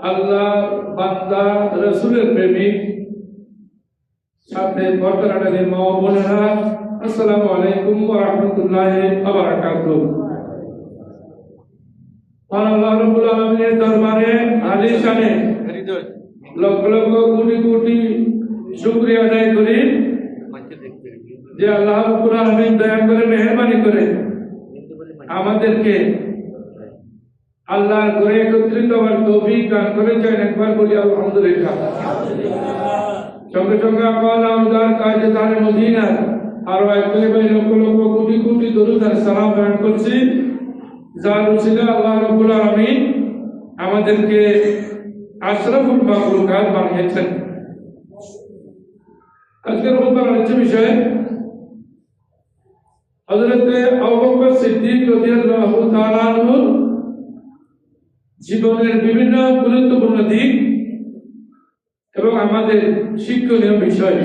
আল্লাহ বান্দা রাসূলের প্রেমিক সাথে বর্তমানে মা ও বোনেরা, আসসালামু আলাইকুম ওয়া রাহমাতুল্লাহি ওয়া বারাকাতুহু। আল্লাহ রাব্বুল আলামিনের দরবারে আলিশানে লক্ষ লক্ষ কোটি কোটি শুকরিয়া আদায় করি যে আল্লাহ রাব্বুল আলামিন দয়া করে মেহেরবানি করে আমাদেরকে আল্লাহর ঘরে একত্রিত হওয়ার তৌফিক দান করেছেন। একবার বলি আলহামদুলিল্লাহ। সঙ্গে সঙ্গে আপনার কাজে তারে মদিনা আরো একবার লক্ষ লক্ষ কোটি কোটি দরুদ আর সালাম প্রেরণ করছি, যার উসিলা আল্লাহ রাব্বুল আলামিন আমাদেরকে আশরাফুল মাখলুকাত বানিয়েছেন। আজকের খুতবার হচ্ছে বিষয় হযরত আবু বকর সিদ্দিক রাদিয়াল্লাহু তাআলা আনহু জীবনের বিভিন্ন গুরুত্বপূর্ণ দিক এবং আমাদের শিক্ষণীয় বিষয়।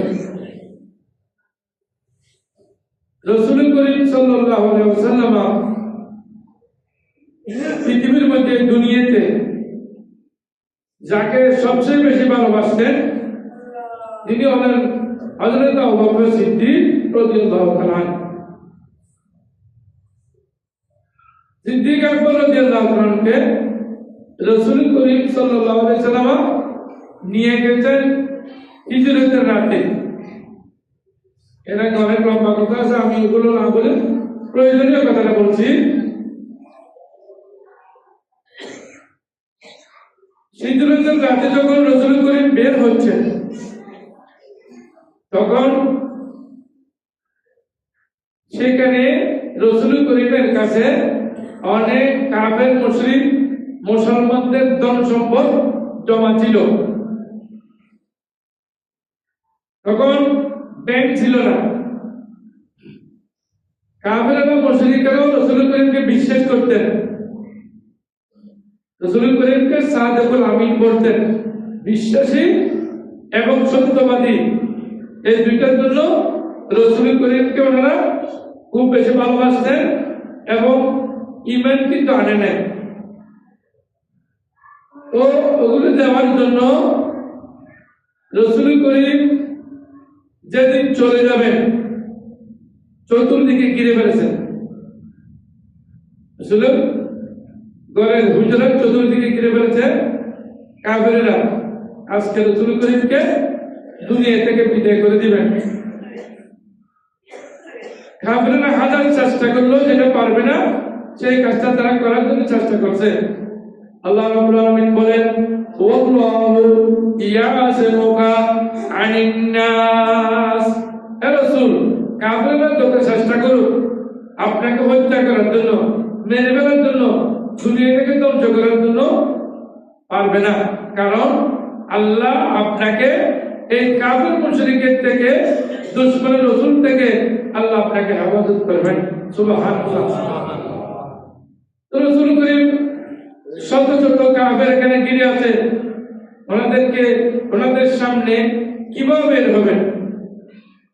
রাসূল করিম সাল্লাল্লাহু আলাইহি ওয়াসাল্লাম পৃথিবীর মধ্যে দুনিয়াতে যাকে সবচেয়ে বেশি ভালোবাসতেন তিনি হলেন হযরত আবু বকর সিদ্দিক রাদিয়াল্লাহু তাআলা। সিদ্দিক আকবর রাদিয়াল্লাহু তাআলাকে রাসূল করিম সাল্লাল্লাহু আলাইহি ওয়াসাল্লাম নিয়ে গেছেন হিজরতের রাতে। এর আগে অনেক লম্বা কথা আছে, আমি এগুলো না বলে প্রয়োজনীয় কথাটা বলছি। হিজরতের রাতে যখন রাসূল করিম বের হচ্ছেন তখন সেখানে রাসূল করিমের কাছে অনেক কাফের মুশরিক মুসলমানদের ধন সম্পদ জমা ছিল। তখন ব্যাংক ছিল না। কাফেররা মুশরিকরাও রাসূল করিমকে বিশ্বাস করতেন, রাসূল করিমকে সাদিকুল আমিন বলতেন, বিশ্বাসী এবং সত্যবাদী। এই দুইটার জন্য রাসূল করিমকে ওনারা খুব বেশি ভালোবাসতেন এবং ঈমান কিন্তু আনে নাই। তো ওগুলো দেওয়ার জন্য রাসূল করিম যেদিন চলে যাবেন চতুর্দিকে ঘিরে ফেলেছেন। রাসূল ঘরের হুজরাত চতুর্দিকে ঘিরে ফেলেছে কাফেররা। আজকে রাসূল করিমকে দুনিয়া থেকে বিদায় করে দিবেন। কাফেররা হাজার চেষ্টা করলো, যেটা পারবে না সেই কাজটা তারা করার জন্য চেষ্টা করছে। আল্লাহ রাব্বুল আলামিন বলেন, ওয়াল্লাহু ইয়াসিমুকা আনিন নাস। হে রাসূল, কাফেররা যত চেষ্টা করুক আপনাকে হত্যা করার জন্য, মেরে ফেলার জন্য, দুনিয়া থেকে ধ্বংস করার জন্য পারবে না। কারণ আল্লাহ আপনাকে এই কাফের মুশরিকের থেকে, দুশমনের রাসূল থেকে আল্লাহ আপনাকে হেফাজত করবেন। সুবহানাল্লাহ। তো রাসূল করিম শত শত কাফের এখানে ঘিরে আছে, ওনাদের সামনে কিভাবে বের হবেন?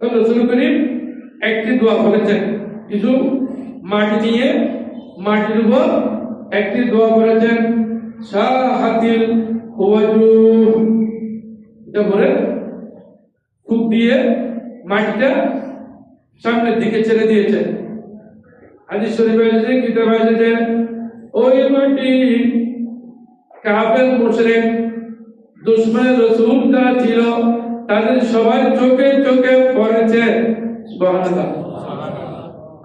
রাসূল করিম একটি দোয়া বলেছেন, কিছু মাটি নিয়ে মাটির উপর একটি দোয়া করেছেন, শাহাতিল ওয়াজুহ, এটা বলে ফুক দিয়ে মাটিটা সামনের দিকে ছেড়ে দিয়েছে। হাদিস শরীফে এসেছে, কিতাবে এসেছে, ওই মাটি কাফের মুশরিক দুশমন রাসূল যারা ছিল তাদের সবার চোখে চোখে পড়েছে। সুবহানাল্লাহ।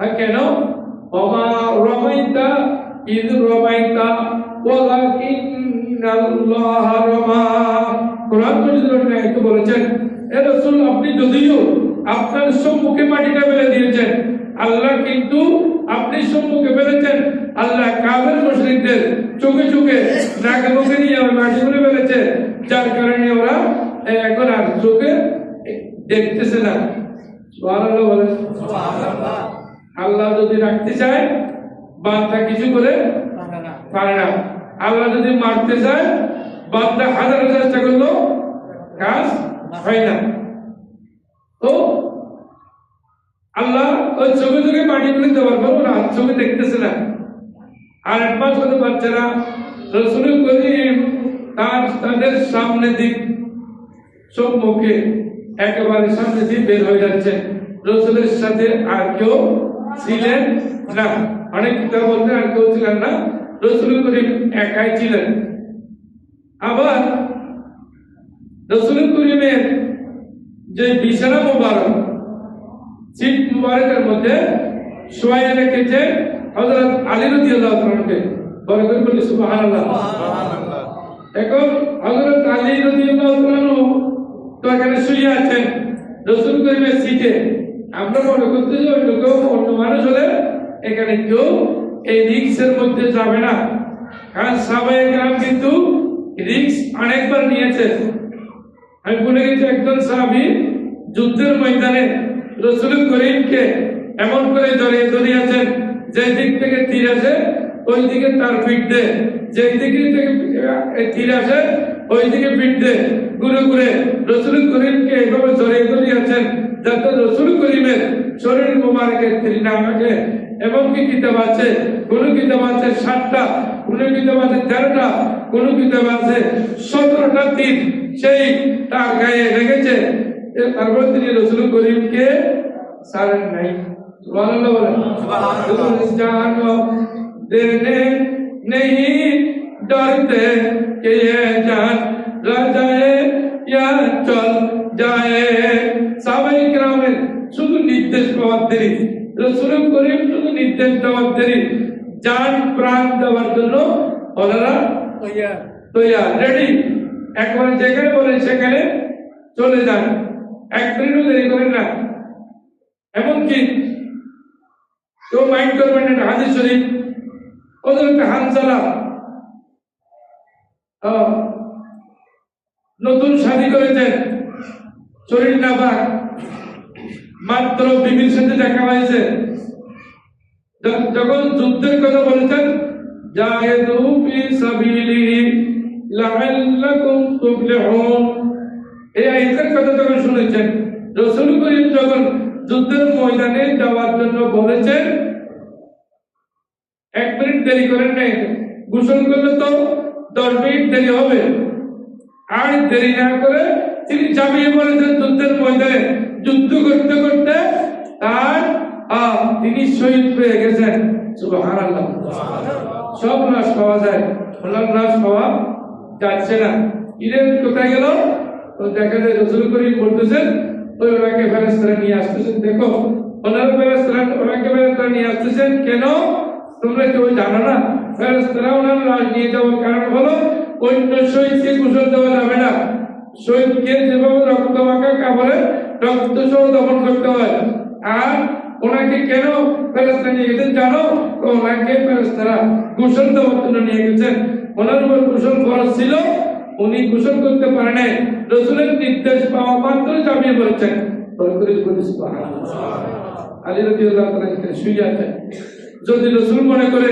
আর কেন? ওমা রামাইতা ইয রামাইতা ওয়ালাকিন্নাল্লাহ রামা। কোরআন শরীফে বলেছেন, হে রাসূল, আপনি যদিও আপনার সম্মুখে মাটিটা ফেলে দিয়েছেন, আল্লাহ কিন্তু আপনি সম্মুখে ফেলেছেন। আল্লাহ কাফের মুশরিকদের চোখে চোখে নাকে মুখে নিয়ে মাটি করে ফেলেছে, যার কারণে ওরা এখন আর চোখে দেখতেছে না। সুবহানাল্লাহ বলেন। আল্লাহ যদি রাখতে চায় বান্দা কিছু করে পারে না। আল্লাহ যদি মারতে চায় বান্দা হাজার চেষ্টা করলেও কাজ হয় না। তো আল্লাহ ওই চোখে চোখে মাটি করে দেওয়ার পর ওরা চোখে দেখতেছে না। আর এক মাস হতে পারছে না। রাসূল করিম তাদের সামনে দিক সম্মুখে একেবারে সামনে দিয়ে বের হয়ে যাচ্ছে। রাসূলের সাথে আর কেউ ছিলেন না। অনেক কিতাব বলতে আর কেউ ছিলেন না, রাসূল করিম একাই ছিলেন। আবার রাসূল করিমের যে বিছানা মোবারক, সিট মুবারকের মধ্যে শোয়াইয়ে রেখেছে হযরত আলী রাদিয়াল্লাহু তাআলাকে। বলে করে বলি সুবহানাল্লাহ। এখন হযরত আলী রাদিয়াল্লাহু তাআলা তো এখানে শুয়ে আছেন রাসূল করিমের সিটে। আমরা মনে করতে যে অন্য মানুষ হলে এখানে কেউ এই রিক্সের মধ্যে যাবে না, কারণ সাহাবায়ে কেরাম কিন্তু রিক্স অনেকবার নিয়েছে। আমি বলে গেছি, একজন সাহাবী যুদ্ধের ময়দানে রাসূল করিমকে এমন করে জড়িয়ে ধরিয়েছেন, যে দিক থেকে তীর আসে ওই দিকে তার পিঠ দে, যে দিকে থেকে তীর আসে ওই দিকে পিঠ দে, ঘুরে ঘুরে রাসূল করিমকে এভাবে জড়িয়ে ধরিয়েছেন যাতে রাসূল করিমের শরীর মোবারকের তীর না লাগে। এমনকি কিতাব আছে, কোন কিতাব আছে 7টা, কোন কিতাব আছে 13টা, কোন কিতাব আছে 17টা তীর সেই তার গায়ে লেগেছে। তারপর তিনি রাসূল করিমকে সারেন নাই। সুবহানাল্লাহ বলেন। সুবহানাল্লাহ। জানো দেনে नहीं डरते कि ये जान रह जाए या चल जाए। সাহাবায়ে কেরামের শুধু নির্দেশ পাওয়ার দেরি, রাসূল করিম শুধু নির্দেশ দেওয়ার দেরি, জান প্রাণ দেওয়ার জন্য ওনারা তৈয়ার, রেডি। একবার যেখানে বলেন সেখানে চলে যান, এক মিনিটও দেরি করেন না। এমনকি কেউ মাইন্ড করবেন না, হাদিস শরীফ হযরত হানজালা নতুন শাদী করেছেন, শরীর নাপাক, মাত্র বিবির সাথে দেখা হয়েছে। যখন যুদ্ধের কথা বলেছেন, জাহিদু ফি সাবিলিহি লাআল্লাকুম তুফলিহুন, এই আয়াতের কথা যখন শুনেছেন, রাসূল করিম যখন যুদ্ধের ময়দানে যাওয়ার জন্য বলেছেন, এক মিনিট দেরি করেন নাই। গোসল করলে তো 10 মিনিট দেরি হবে, আর দেরি না করে তিনি ঝাঁপিয়ে পড়েছেন যুদ্ধের ময়দানে। যুদ্ধ করতে করতে তার তিনি শহীদ হয়ে গেছেন। সুবহানাল্লাহ। সব লাশ পাওয়া যায়, ওনার লাশ পাওয়া যাচ্ছে না। ইরেন কোথায় গেল? তো দেখা যায় রাসূল করিম বলতেছেন, ওই ওনাকে ফেরেশতারা নিয়ে আসতেছেন। দেখো ওনার ফেরেশতারা ওনাকে ফেরেশতারা নিয়ে আসতেছেন কেন তোমরা কেউ জানো না? ফেরেশতারা ওনার লাশ নিয়ে যাওয়ার কারণ হলো অন্য শহীদকে গোসল দেওয়া যাবে না। শহীদকে যেভাবে রক্ত মাখা কাপড়ে রক্ত সহ দফন করতে হয়। আর ওনাকে কেন ফেরেশতারা নিয়ে গেছেন জানো? ওনাকে ফেরেশতারা গোসল দেওয়ার জন্য নিয়ে গেছেন। ওনার উপর গোসল ফরজ ছিল, উনি গোসল করতে পারেন নাই। রাসূলের নির্দেশ পাওয়া মাত্র ঝাঁপিয়ে পড়েছেন। আলী রাদিয়াল্লাহু তাআলা এখানে শুয়ে আছেন। যদি রাসূল মনে করে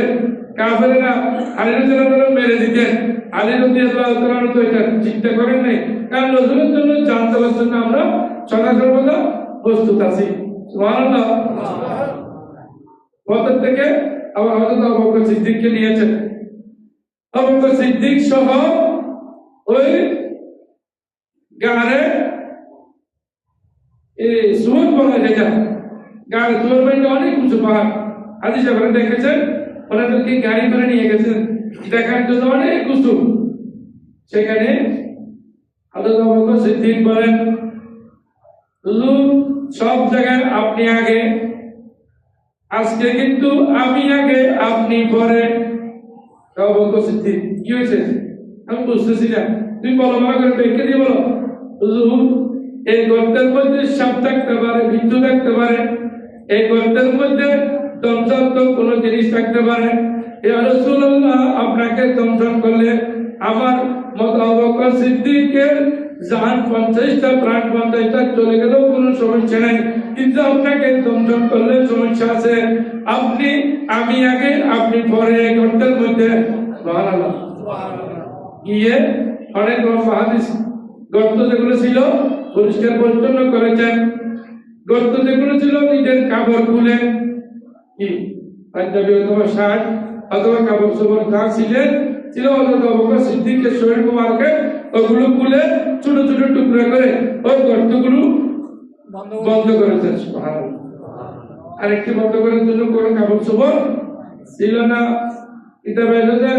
কাফেররা আলী রাদিয়াল্লাহু তাআলা মেরে দিতেন, আলী রাদিয়াল্লাহু তাআলা তো এটা চিন্তা করেন নাই। কারণ রাসূলের জন্য জান দেওয়ার জন্য আমরা সদা সর্বদা প্রস্তুত আছি। সুবহানাল্লাহ। বদর থেকে আবার হযরত আবু বকর সিদ্দিককে নিয়েছেন। আবু বকর সিদ্দিক সহ ওই গাড়ে সুর বলা যেটা গাড়ি সুর মানে অনেক উঁচু পাহাড়, হাদিস আপনারা দেখেছেন, ওনাদেরকে গাড়ি করে নিয়ে গেছেন দেখার জন্য অনেক উঁচু। সেখানে হযরত আবু বকর সিদ্দিক বলেন, হুজুর সব জায়গায় আপনি আগে, আজকে কিন্তু আমি আগে আপনি পরে। আবু বকর সিদ্দিক কি হয়েছে আমি বুঝতেছি না, তুমি বলো, মনে করে ব্যাখ্যা দিয়ে বলো। হুজুর এই গর্তের মধ্যে সাপ থাকতে পারে, বিচ্ছু থাকতে পারে, এই গর্তের মধ্যে দমশনাত্মক কোনো জিনিস থাকতে পারে। ইয়া রাসূলুল্লাহ আপনাকে দমশন করলে আমার মত আবু বকর সিদ্দিকের জান 50টা প্রাণ 50টা চলে গেলেও কোনো সমস্যা নাই, কিন্তু আপনাকে দমশন করলে সমস্যা আছে। আপনি আমি আগে আপনি পরে গর্তের মধ্যে। সুবহানাল্লাহ। গিয়ে অনেক হাদিস গর্ত যেগুলো ছিল পরিষ্কার পরিচ্ছন্ন করেছেন, গর্ত যেগুলো ছিল নিজের কাপড় খুলে কি পাঞ্জাবি অথবা শার্ট অথবা কাপড় চোপড় যা ছিলেন ছিল হযরত আবু বকর সিদ্দিকের শরীর মোবারকে ওগুলো খুলে ছোট ছোট টুকরা করে ওই গর্তগুলো বন্ধ করেছেন। সুবহানাল্লাহ। আরেকটি বন্ধ করার জন্য কোনো কাপড় চোপড় ছিল না। কিতাবে এসেছে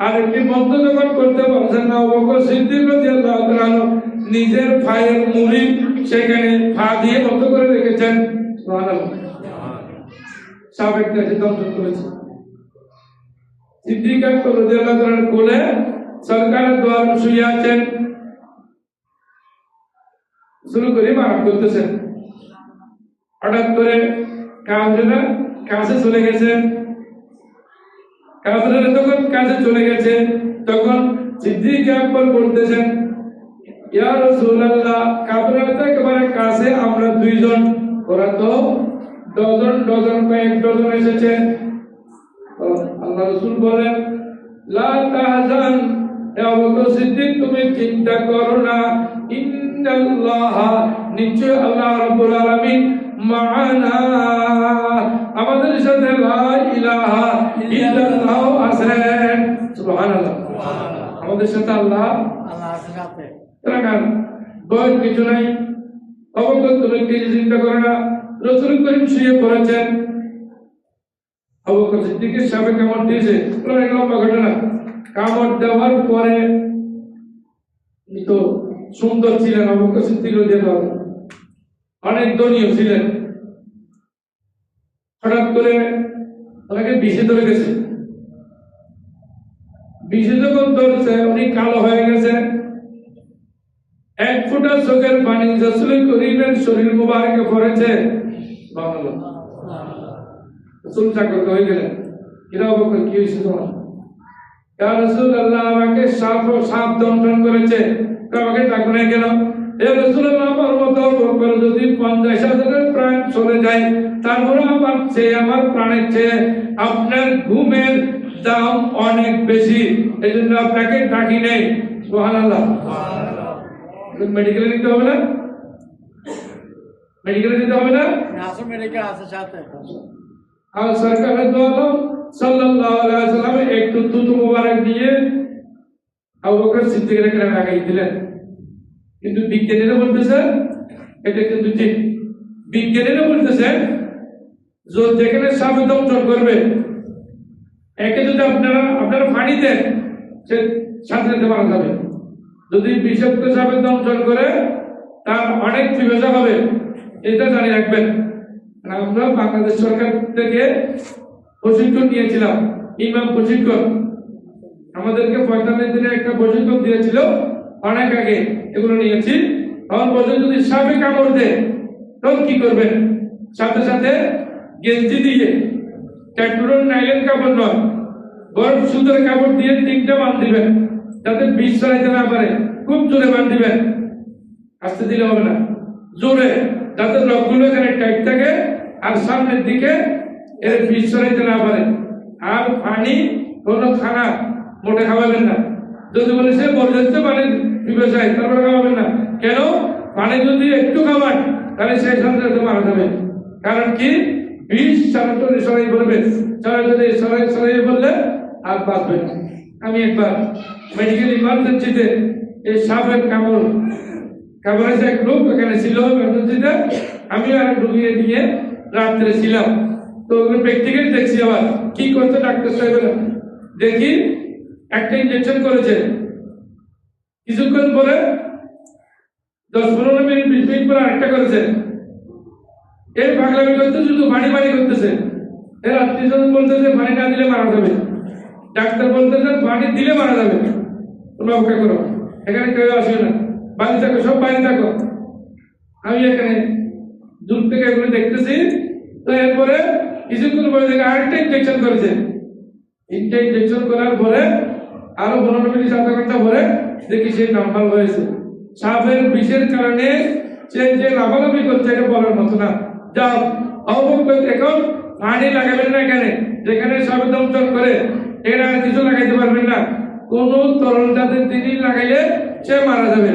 আরেকটি বন্ধ যখন করতে পারছেন না, আবু বকর সিদ্দিক রাদিয়াল্লাহু তাআলা নিজের পায়ের মুড়ি সেখানে পা দিয়ে বন্ধ করে রেখেছেন। সুবহানাল্লাহ। সাবেক কাছে দমন করেছে। সিদ্দিক আকবর রাদিয়াল্লাহু তাআলার কোলে সরকারের দোয়ার শুয়ে আছেন, শুরু করে মারাম করতেছেন। হঠাৎ করে কাজরা কাছে চলে গেছেন। কাজরা যখন কাছে চলে গেছে তখন সিদ্দিক আকবর বলতেছেন, ইয়া রাসূলুল্লাহ, কাজরা তো একেবারে কাছে, আমরা দুইজন, ওরা তো ডজন ডজন কয়েক ডজন এসেছে। আল্লাহ রাসূল বলেন, লা তাহজান, হে আবু বকর সিদ্দিক তুমি চিন্তা করো না, ইন্নাল্লাহা, নিশ্চয় আল্লাহ রাব্বুল আলামিন মা'ানা, আমাদের সাথে লা ইলাহা ইল্লাল্লাহ আছেন। সুবহানাল্লাহ। আমাদের সাথে আল্লাহ আছেন। রাখান ভয় কিছু নাই। আবু বকর তুমি কিছু চিন্তা করো না, রাসূল করিম শুয়ে পড়েছেন। আবু বকর সিদ্দিকের সামনে কামড় দিয়েছে, অনেক লম্বা ঘটনা। কামড় দেওয়ার পরে তো সুন্দর ছিলেন আবু বকর সিদ্দিক রাদিয়াল্লাহু আনহু, অনেক ধনীও ছিলেন। হঠাৎ করে ওনাকে বিষে ধরে গেছে। বিষে যখন ধরছে উনি কালো হয়ে গেছে। এক ফোঁটা চোখের পানি রাসূল করিমের শরীর মোবারকে পড়েছে। সুবহানাল্লাহ। রাসূল জাগ্রত হয়ে গেলেন, কিরা আবু বকর কি হয়েছে তোমার? ইয়া রাসূলুল্লাহ, আমাকে সাপ দংশন করেছে। আমাকে ডাকনে গেল, হে রাসূলুল্লাহ, আমার মতো বকর যদি 50,000 প্রাণ চলে যায় তারপরে আমার চেয়ে, আমার প্রাণের চেয়ে আপনার ঘুমের দাম অনেক বেশি, এই জন্য আপনাকে ডাকি নেই। সুবহানাল্লাহ। মেডিকেলে নিতে হবে না? মেডিকেলে নিতে হবে না? আছে, মেডিকেল আছে সাথে। আর সরকারের দোয়া সাল্লাল্লাহু আলাইহি ওয়াসাল্লাম একটু দুধ মোবারক দিয়ে আবু বকর সিদ্দিকের কাছে লাগাই দিলেন। কিন্তু বিজ্ঞানীরা বলতেছে এটা কিন্তু ঠিক। বিজ্ঞানীরা বলতেছে যেখানে সাপ দংশন করবে একে যদি আপনারা পানি দেন সে সাথে সাথে মারা যাবে। যদি বিষাক্ত সাপে দংশন করে তার অনেক চিকিৎসা হবে, এটা জানি রাখবেন। আমরা বাংলাদেশ সরকার থেকে প্রশিক্ষণ নিয়েছিলাম, ইমাম প্রশিক্ষণ। আমাদেরকে 45 দিনে একটা প্রশিক্ষণ দিয়েছিল অনেক আগে, এগুলো নিয়েছি। তখন বলছে যদি সাপে কামড় দেয় তখন কি করবেন? সাথে সাথে গেঞ্জি দিয়ে, ট্যাটুরন নাইলেন কাপড় নয়, বরফ সুতোর কাপড় দিয়ে 3টা বাঁধ দিবেন যাতে বিষ ছড়াইতে না পারে। খুব জোরে বাঁধ দিবেন, আস্তে দিলে হবে না, জোরে, যাতে রগগুলো এখানে টাইট থাকে আর সামনের দিকে এর বিষ ছড়াইতে না পারে। আর পানি কোনো খানা মোটে খাওয়াবেন না। যদি বলে সে মরে যাচ্ছে পানি পিবে যায় তারপরে খাওয়াবেন না। কেন? পানি যদি একটু খাওয়ান তাহলে সেই সাথে সাথে মারা যাবে। কারণ কি? বিষ সরাসরি সরাই পড়বে, সরাসরি সরাই পড়লে আর বাঁচবে না। আমি একবার মেডিকেল ইমার্জেন্সিতে এই সাপের কামড়েছে এক লোক ওখানে ছিল ইমার্জেন্সিতে, আমি আর ঢুকিয়ে দিয়ে রাত্রে ছিলাম। তো প্র্যাকটিক্যাল দেখছি আবার কি করছে ডাক্তার সাহেবেরা, দেখি একটা ইঞ্জেকশন করেছে, কিছুক্ষণ পরে 10-15 মিনিট 20 মিনিট পরে আরেকটা করেছে। এই পাগলামি করতে শুধু পানি করতেছে। এর আত্মীয়স্বজন বলতেছে পানি না দিলে মারা যাবে, ডাক্তার বলতেছে পানি দিলে মারা যাবে, তোমরা অপেক্ষা করো, এখানে কেউ আসবে না, বাড়ি থাকো, সব বাড়ি থাকো। আমি এখানে দূর থেকে এগুলো দেখতেছি। তো এরপরে কিছুক্ষণ পরে দেখে আরেকটা ইনজেকশন করেছে। ইনজেকশন করার পরে আরো 15 মিনিট 7 ঘন্টা পরে দেখি সে নর্মাল হয়েছে। সাপের বিষের কারণে সে যে লাভালাভি করছে এটা বলার মতো না। যা অবশ্যই এখন পানি লাগাবেন না, এখানে যেখানে সাপের দমন করে এরা আর কিছু লাগাইতে পারবেন না। কোন তরল জাতের জিনিস লাগাইলে সে মারা যাবে।